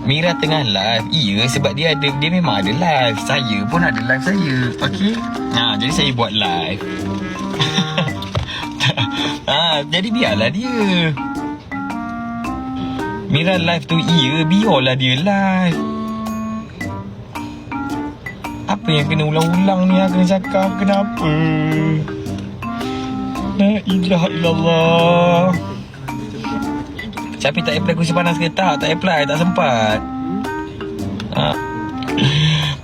Mira tengah live. Iya, sebab dia memang ada live. Saya pun ada live saya. Okey. Jadi saya buat live. Jadi biarlah dia. Mira live tu biarlah dia live. Apa yang kena ulang-ulang ni? Kena cakap kenapa? La ilaha illallah. Tapi tak apply kursi panas ke? Tak apply, tak sempat.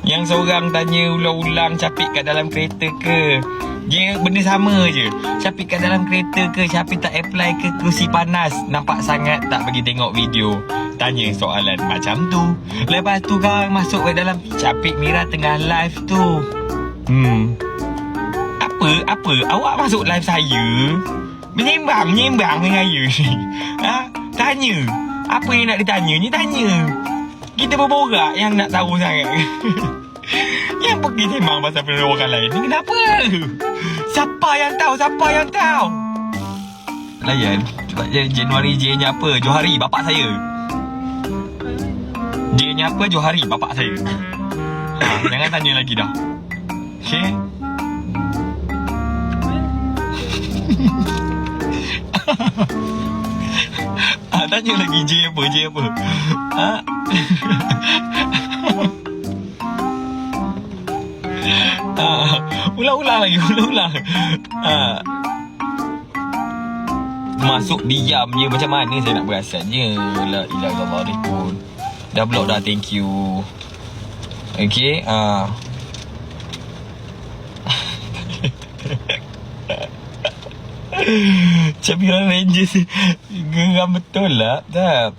Yang seorang tanya ulang-ulang, Capik kat dalam kereta ke? Dia benda sama je. Capik kat dalam kereta ke? Capik tak apply ke kursi panas? Nampak sangat tak bagi tengok video? Tanya soalan macam tu. Lepas tu kan masuk ke dalam, Capik Mira tengah live tu. Apa? Awak masuk live saya? Menyembang dengan saya ni. Tanya. Apa yang nak ditanya ni? Tanya. Kita berborak yang nak tahu sangat. Yang pergi sembang pasal benda orang lain ni kenapa? Siapa yang tahu? Layan. Sebab Januari J-nya apa? Johari, bapak saya. J-nya apa? Johari, bapak saya. Jangan tanya lagi dah. Okay? Tanya lagi J apa? Ulang lagi. Masuk diam je, macam mana saya nak perasannya? La ilaha illallah pun. Dah block dah, thank you. Okay. Capiran Rangers geram betul lah. Tak.